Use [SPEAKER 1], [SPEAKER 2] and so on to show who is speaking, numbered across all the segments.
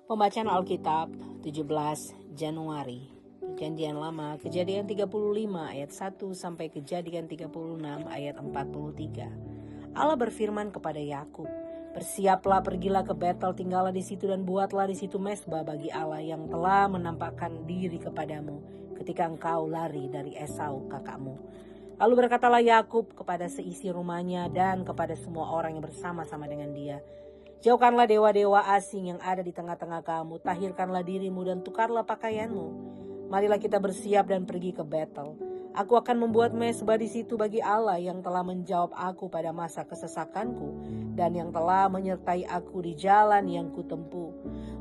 [SPEAKER 1] Pembacaan Alkitab 17 Januari. Perjanjian Lama, Kejadian 35 ayat 1 sampai Kejadian 36 ayat 43. Allah berfirman kepada Yakub, "Bersiaplah, pergilah ke Betel, tinggallah di situ dan buatlah di situ mezbah bagi Allah yang telah menampakkan diri kepadamu ketika engkau lari dari Esau kakakmu." Lalu berkatalah Yakub kepada seisi rumahnya dan kepada semua orang yang bersama-sama dengan dia, "Jauhkanlah dewa-dewa asing yang ada di tengah-tengah kamu, tahirkanlah dirimu dan tukarlah pakaianmu. Marilah kita bersiap dan pergi ke Betel. Aku akan membuat mezbah di situ bagi Allah yang telah menjawab aku pada masa kesesakanku dan yang telah menyertai aku di jalan yang kutempuh."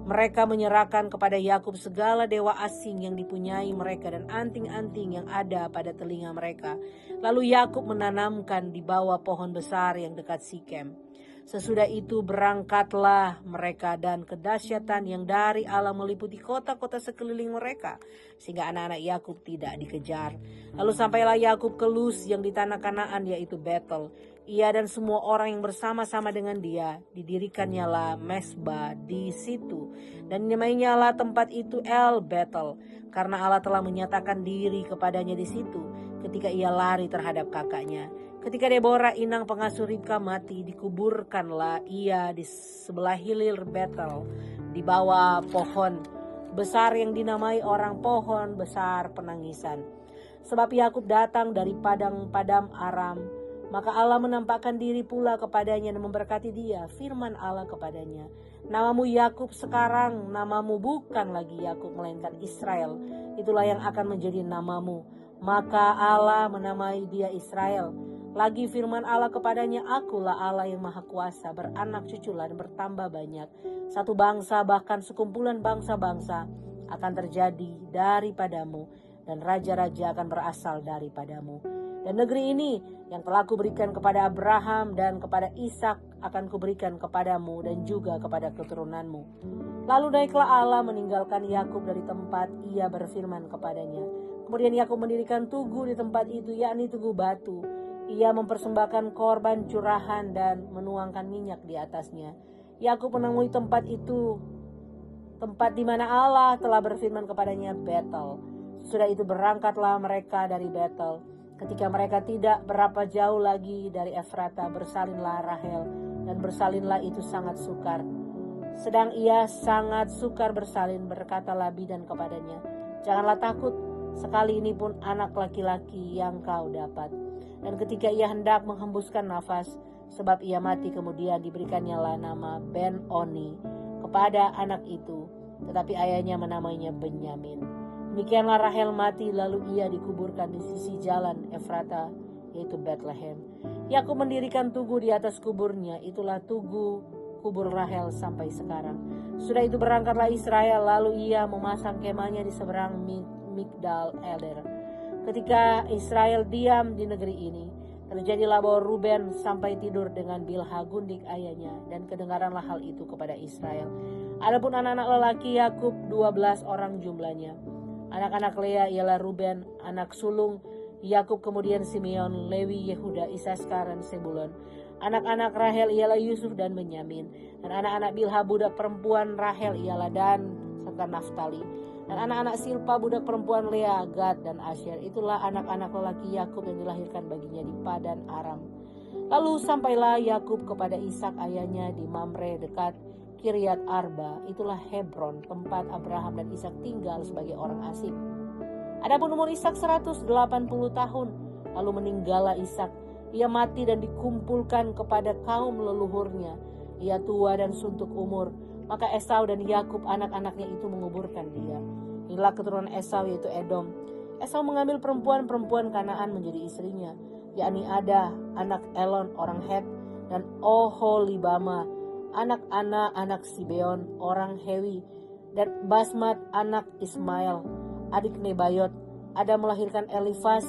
[SPEAKER 1] Mereka menyerahkan kepada Yakub segala dewa asing yang dipunyai mereka dan anting-anting yang ada pada telinga mereka. Lalu Yakub menanamkan di bawah pohon besar yang dekat Sikem. Sesudah itu berangkatlah mereka dan kedahsyatan yang dari Allah meliputi kota-kota sekeliling mereka, sehingga anak-anak Yakub tidak dikejar. Lalu sampailah Yakub ke Luz yang di tanah Kanaan, yaitu Betel. Ia dan semua orang yang bersama-sama dengan dia, didirikannya lah mezbah di situ, dan namanya lah tempat itu El Betel, karena Allah telah menyatakan diri kepadanya di situ ketika ia lari terhadap kakaknya. Ketika Deborah inang pengasuh Ribka mati, dikuburkanlah ia di sebelah hilir Betel di bawah pohon besar yang dinamai orang pohon besar penangisan. Sebab Yakub datang dari padang Aram, maka Allah menampakkan diri pula kepadanya dan memberkati dia. Firman Allah kepadanya, "Namamu Yakub, sekarang namamu bukan lagi Yakub melainkan Israel. Itulah yang akan menjadi namamu." Maka Allah menamai dia Israel. Lagi firman Allah kepadanya, "Akulah Allah yang maha kuasa, beranak cuculah dan bertambah banyak. Satu bangsa, bahkan sekumpulan bangsa-bangsa akan terjadi daripadamu, dan raja-raja akan berasal daripadamu. Dan negeri ini yang telah kuberikan kepada Abraham dan kepada Ishak akan kuberikan kepadamu dan juga kepada keturunanmu." Lalu naiklah Allah meninggalkan Yakub dari tempat ia berfirman kepadanya. Kemudian Yakub mendirikan tugu di tempat itu, yakni tugu batu. Ia mempersembahkan korban curahan dan menuangkan minyak di atasnya. Yakub menemui tempat itu, tempat di mana Allah telah berfirman kepadanya, Betel. Sudah itu berangkatlah mereka dari Betel. Ketika mereka tidak berapa jauh lagi dari Efrata, bersalinlah Rahel, dan bersalinlah itu sangat sukar. Sedang ia sangat sukar bersalin, berkatalah bidan kepadanya, "Janganlah takut, sekali ini pun anak laki-laki yang kau dapat." Dan ketika ia hendak menghembuskan nafas, sebab ia mati, kemudian diberikannya lah nama Ben-Oni kepada anak itu, tetapi ayahnya menamainya Benyamin. Demikianlah Rahel mati, lalu ia dikuburkan di sisi jalan Efrata, yaitu Bethlehem. Yakub mendirikan tugu di atas kuburnya, itulah tugu kubur Rahel sampai sekarang. Sudah itu berangkatlah Israel, lalu ia memasang kemahnya di seberang Migdal Eder. Ketika Israel diam di negeri ini, terjadilah bahwa Ruben sampai tidur dengan Bilha gundik ayahnya, dan kedengaranlah hal itu kepada Israel. Adapun anak-anak lelaki Yakub 12 orang jumlahnya. Anak-anak Lea ialah Ruben, anak sulung Yakub, kemudian Simeon, Lewi, Yehuda, Isaskar, dan Sebulon. Anak-anak Rahel ialah Yusuf dan Benyamin. Dan anak-anak Bilha budak perempuan Rahel ialah Dan serta Naftali. Dan anak-anak Silpa budak perempuan Lea, Gad, dan Asher. Itulah anak-anak lelaki Yakub yang dilahirkan baginya di Padan Aram. Lalu sampailah Yakub kepada Ishak ayahnya di Mamre dekat Kiryat Arba. Itulah Hebron, tempat Abraham dan Ishak tinggal sebagai orang asing. Adapun umur Ishak 180 tahun. Lalu meninggallah Ishak. Ia mati dan dikumpulkan kepada kaum leluhurnya. Ia tua dan suntuk umur. Maka Esau dan Yakub anak-anaknya itu menguburkan dia. Inilah keturunan Esau, yaitu Edom. Esau mengambil perempuan-perempuan Kanaan menjadi istrinya, yakni Ada anak Elon orang Het, dan Oholibama anak Ana anak Sibeon orang Hewi, dan Basmat anak Ismail adik Nebayot. Ada melahirkan Elifas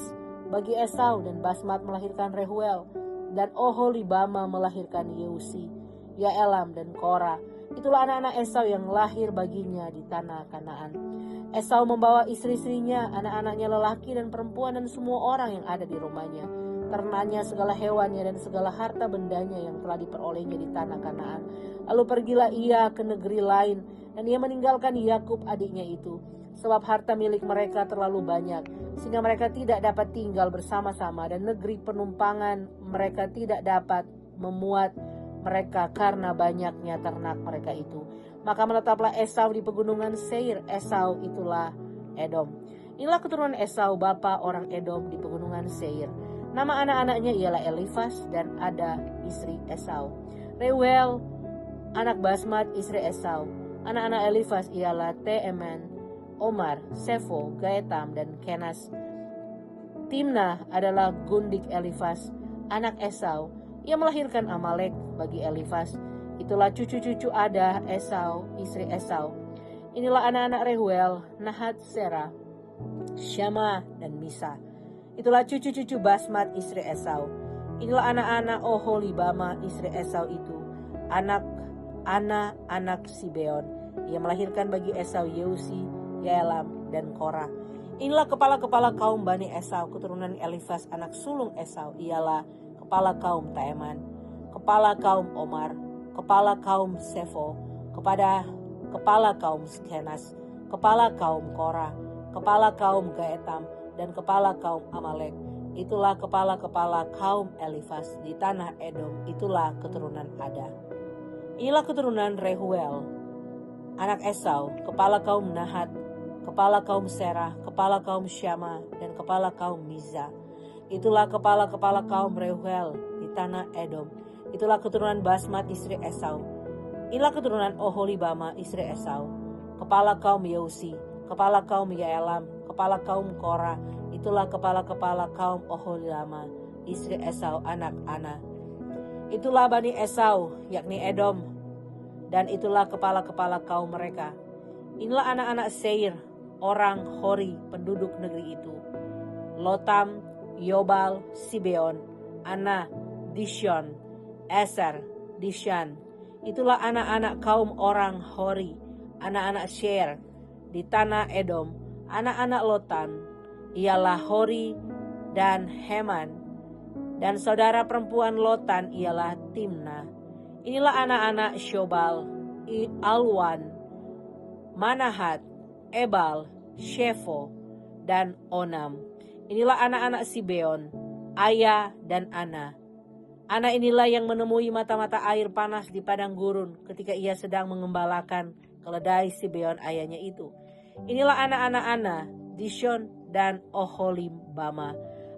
[SPEAKER 1] bagi Esau, dan Basmat melahirkan Rehuel, dan Oholibama melahirkan Yeusi, Yaelam, dan Korah. Itulah anak-anak Esau yang lahir baginya di tanah Kanaan. Esau membawa istri-istrinya, anak-anaknya lelaki dan perempuan, dan semua orang yang ada di rumahnya. ternaknya, segala hewannya, dan segala harta bendanya yang telah diperolehnya di tanah Kanaan. Lalu pergilah ia ke negeri lain, dan ia meninggalkan Yakub adiknya itu, sebab harta milik mereka terlalu banyak, sehingga mereka tidak dapat tinggal bersama-sama, dan negeri penumpangan mereka tidak dapat memuat mereka karena banyaknya ternak mereka itu. Maka menetaplah Esau di pegunungan Seir. Esau itulah Edom. Inilah keturunan Esau, bapa orang Edom, di pegunungan Seir. Nama anak-anaknya ialah Elifas dan Ada, istri Esau. Reuel, anak Basmat, istri Esau. Anak-anak Elifas ialah Teeman, Omar, Sefo, Gaetam, dan Kenas. Timnah adalah gundik Elifas, anak Esau. Ia melahirkan Amalek bagi Elifas. Itulah cucu-cucu Ada, Esau, istri Esau. Inilah anak-anak Reuel, Nahat, Serah, Syama, dan Misa. Itulah cucu-cucu Basmat, istri Esau. Inilah anak-anak Oholibama, istri Esau itu, anak Sibeon. Ia melahirkan bagi Esau Yeusi, Yaelam, dan Korah. Inilah kepala-kepala kaum Bani Esau, keturunan Elifas, anak sulung Esau, ialah kepala kaum Teeman, kepala kaum Omar, kepala kaum Sefo, kepala kaum Kenas, kepala kaum Korah, kepala kaum Gaetam, dan kepala kaum Amalek. Itulah kepala-kepala kaum Elifas di tanah Edom. Itulah keturunan Ada. Inilah keturunan Reuel, anak Esau, kepala kaum Nahat, kepala kaum Serah, kepala kaum Syama, dan kepala kaum Miza. Itulah kepala-kepala kaum Reuel di tanah Edom. Itulah keturunan Basmat, istri Esau. Inilah keturunan Oholibama, istri Esau, kepala kaum Yeusi, kepala kaum Yaelam, kepala kaum Korah. Itulah kepala-kepala kaum Oholibama, istri Esau, anak Ana. Itulah Bani Esau, yakni Edom, dan itulah kepala-kepala kaum mereka. Inilah anak-anak Seir, orang Hori, penduduk negeri itu: Lotam, Yobal, Sibeon, Ana, Dishon, Eser, Dishan. Itulah anak-anak kaum orang Hori, anak-anak Sher di tanah Edom. Anak-anak Lotan ialah Hori dan Heman, dan saudara perempuan Lotan ialah Timna. Inilah anak-anak Shobal, Alwan, Manahat, Ebal, Shefo, dan Onam. Inilah anak-anak Sibeon, Aya, dan Ana. Ana inilah yang menemui mata-mata air panas di padang gurun ketika ia sedang mengembalakan keledai Sibeon ayahnya itu. Inilah anak-anak Ana, Dishon, dan Oholibama,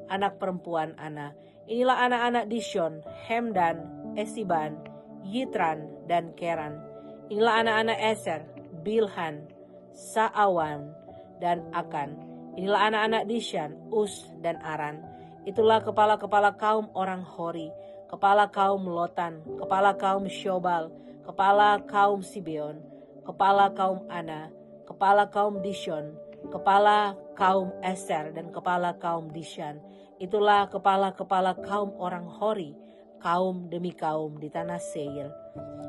[SPEAKER 1] anak perempuan Ana. Inilah anak-anak Dishon, Hemdan, Esiban, Yitran, dan Keran. Inilah anak-anak Eser, Bilhan, Sa'awan, dan Akan. Inilah anak-anak Dishan, Us, dan Aran. Itulah kepala-kepala kaum orang Hori, kepala kaum Lotan, kepala kaum Shobal, kepala kaum Sibeon, kepala kaum Ana, kepala kaum Dishon, kepala kaum Eser, dan kepala kaum Dishan. Itulah kepala-kepala kaum orang Hori, kaum demi kaum di tanah Seir.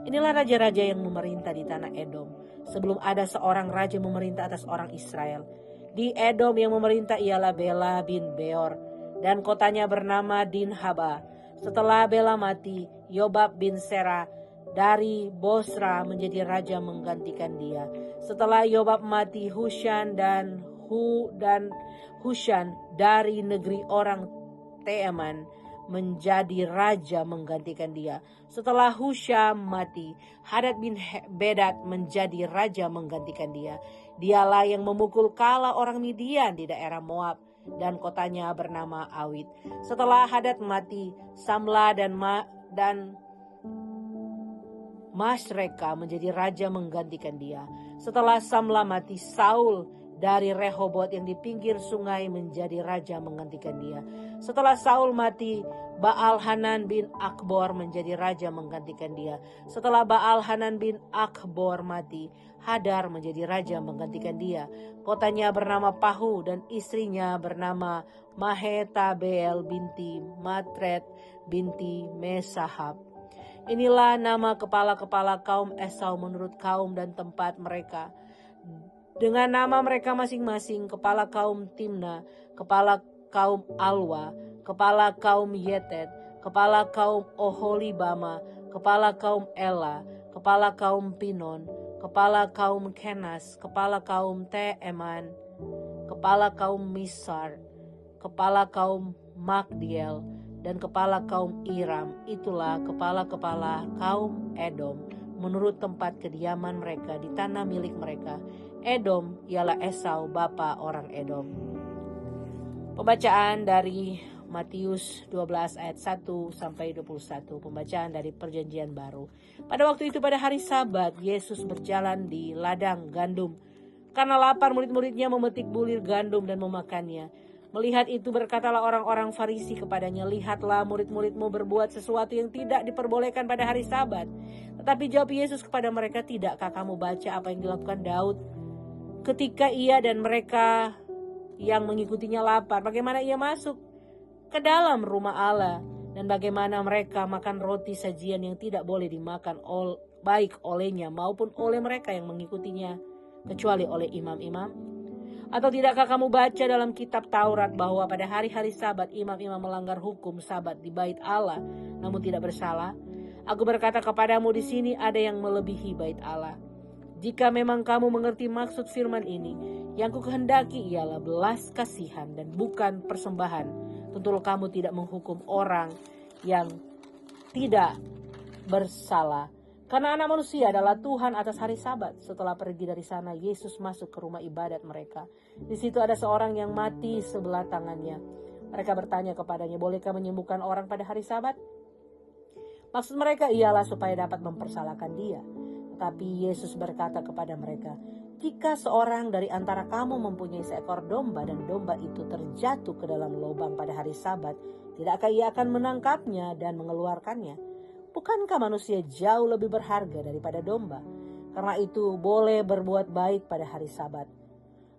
[SPEAKER 1] Inilah raja-raja yang memerintah di tanah Edom, sebelum ada seorang raja memerintah atas orang Israel. Di Edom yang memerintah ialah Bela bin Beor, dan kotanya bernama Dinhaba. Setelah Bela mati, Yobab bin Serah dari Bosra menjadi raja menggantikan dia. Setelah Yobab mati, Hushan dari negeri orang Teeman menjadi raja menggantikan dia. Setelah Husham mati, Hadad bin Bedad menjadi raja menggantikan dia. Dialah yang memukul kala orang Midian di daerah Moab, dan kotanya bernama Awit. Setelah Hadad mati, Samla dan Masreka menjadi raja menggantikan dia. Setelah Samla mati, Saul dari Rehobot yang di pinggir sungai menjadi raja menggantikan dia. Setelah Saul mati, Baal-Hanan bin Akbor menjadi raja menggantikan dia. Setelah Baal-Hanan bin Akbor mati, Hadar menjadi raja menggantikan dia. Kotanya bernama Pahu dan istrinya bernama Mahetabel binti Matred binti Mesahab. Inilah nama kepala-kepala kaum Esau menurut kaum dan tempat mereka, dengan nama mereka masing-masing: kepala kaum Timna, kepala kaum Alwa, kepala kaum Yetet, kepala kaum Oholibama, kepala kaum Ela, kepala kaum Pinon, kepala kaum Kenas, kepala kaum Teeman, kepala kaum Misar, kepala kaum Magdiel, dan kepala kaum Iram. Itulah kepala-kepala kaum Edom menurut tempat kediaman mereka di tanah milik mereka. Edom ialah Esau, bapa orang Edom. Pembacaan dari Matius 12 ayat 1 sampai 21. Pembacaan dari Perjanjian Baru. Pada waktu itu pada hari Sabat, Yesus berjalan di ladang gandum. Karena lapar, murid-muridnya memetik bulir gandum dan memakannya. Melihat itu berkatalah orang-orang Farisi kepadanya, "Lihatlah, murid-muridmu berbuat sesuatu yang tidak diperbolehkan pada hari Sabat." Tetapi jawab Yesus kepada mereka, "Tidakkah kamu baca apa yang dilakukan Daud ketika ia dan mereka yang mengikutinya lapar? Bagaimana ia masuk ke dalam rumah Allah, dan bagaimana mereka makan roti sajian yang tidak boleh dimakan baik olehnya maupun oleh mereka yang mengikutinya, kecuali oleh imam-imam? Atau tidakkah kamu baca dalam kitab Taurat bahwa pada hari-hari Sabat imam-imam melanggar hukum Sabat di bait Allah, namun tidak bersalah? Aku berkata kepadamu, di sini ada yang melebihi bait Allah. Jika memang kamu mengerti maksud firman ini, yang kukehendaki ialah belas kasihan dan bukan persembahan, tentulah kamu tidak menghukum orang yang tidak bersalah. Karena Anak Manusia adalah Tuhan atas hari Sabat. Setelah pergi dari sana, Yesus masuk ke rumah ibadat mereka. Di situ ada seorang yang mati sebelah tangannya. Mereka bertanya kepadanya, "Bolehkah menyembuhkan orang pada hari Sabat?" Maksud mereka ialah supaya dapat mempersalahkan dia. Tetapi Yesus berkata kepada mereka, "Jika seorang dari antara kamu mempunyai seekor domba dan domba itu terjatuh ke dalam lubang pada hari Sabat, tidakkah ia akan menangkapnya dan mengeluarkannya? Bukankah manusia jauh lebih berharga daripada domba? Karena itu boleh berbuat baik pada hari Sabat."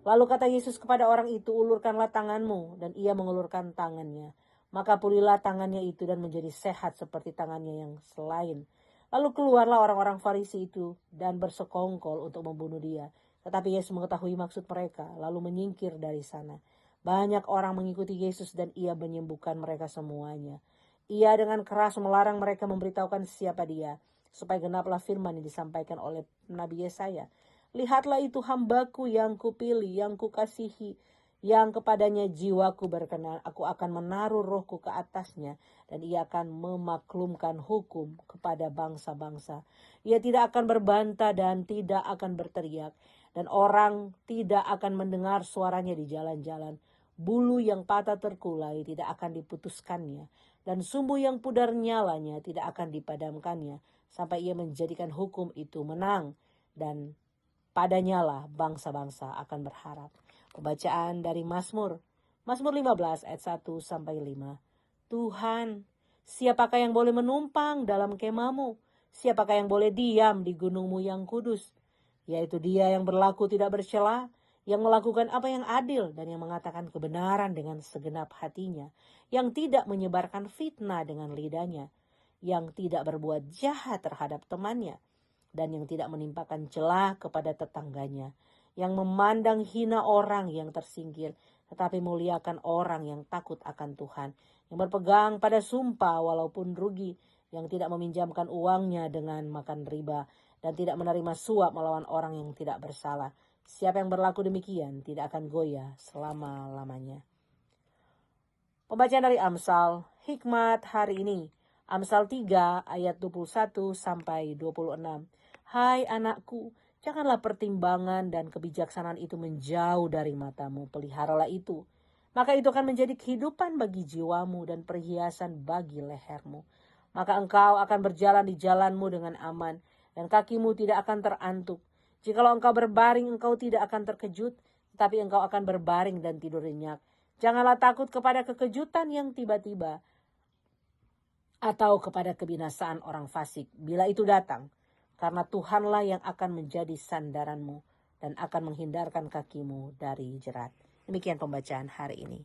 [SPEAKER 1] Lalu kata Yesus kepada orang itu, "Ulurkanlah tanganmu." Dan ia mengulurkan tangannya. Maka pulihlah tangannya itu dan menjadi sehat seperti tangannya yang selain. Lalu keluarlah orang-orang Farisi itu dan bersekongkol untuk membunuh dia. Tetapi Yesus mengetahui maksud mereka, lalu menyingkir dari sana. Banyak orang mengikuti Yesus dan ia menyembuhkan mereka semuanya. Ia dengan keras melarang mereka memberitahukan siapa dia, supaya genaplah firman yang disampaikan oleh Nabi Yesaya. "Lihatlah, itu hambaku yang kupilih, yang kukasihi, yang kepadanya jiwaku berkenan. Aku akan menaruh rohku ke atasnya, dan ia akan memaklumkan hukum kepada bangsa-bangsa. Ia tidak akan berbantah dan tidak akan berteriak, dan orang tidak akan mendengar suaranya di jalan-jalan. Bulu yang patah terkulai tidak akan diputuskannya, dan sumbu yang pudar nyalanya tidak akan dipadamkannya, sampai ia menjadikan hukum itu menang, dan padanya lah bangsa-bangsa akan berharap." Pembacaan dari Mazmur 15 ayat 1 sampai 5. "Tuhan, siapakah yang boleh menumpang dalam kemahmu? Siapakah yang boleh diam di gunungmu yang kudus? Yaitu dia yang berlaku tidak bercela, yang melakukan apa yang adil dan yang mengatakan kebenaran dengan segenap hatinya, yang tidak menyebarkan fitnah dengan lidahnya, yang tidak berbuat jahat terhadap temannya, dan yang tidak menimpakan celah kepada tetangganya, yang memandang hina orang yang tersingkir, tetapi muliakan orang yang takut akan Tuhan, yang berpegang pada sumpah walaupun rugi, yang tidak meminjamkan uangnya dengan makan riba, dan tidak menerima suap melawan orang yang tidak bersalah. Siapa yang berlaku demikian tidak akan goyah selama-lamanya." Pembacaan dari Amsal, hikmat hari ini. Amsal 3 ayat 21 sampai 26. "Hai anakku, janganlah pertimbangan dan kebijaksanaan itu menjauh dari matamu. Peliharalah itu. Maka itu akan menjadi kehidupan bagi jiwamu dan perhiasan bagi lehermu. Maka engkau akan berjalan di jalanmu dengan aman, dan kakimu tidak akan terantuk. Jikalau engkau berbaring, engkau tidak akan terkejut, tetapi engkau akan berbaring dan tidur nyenyak. Janganlah takut kepada kekejutan yang tiba-tiba, atau kepada kebinasaan orang fasik bila itu datang. Karena Tuhanlah yang akan menjadi sandaranmu dan akan menghindarkan kakimu dari jerat." Demikian pembacaan hari ini.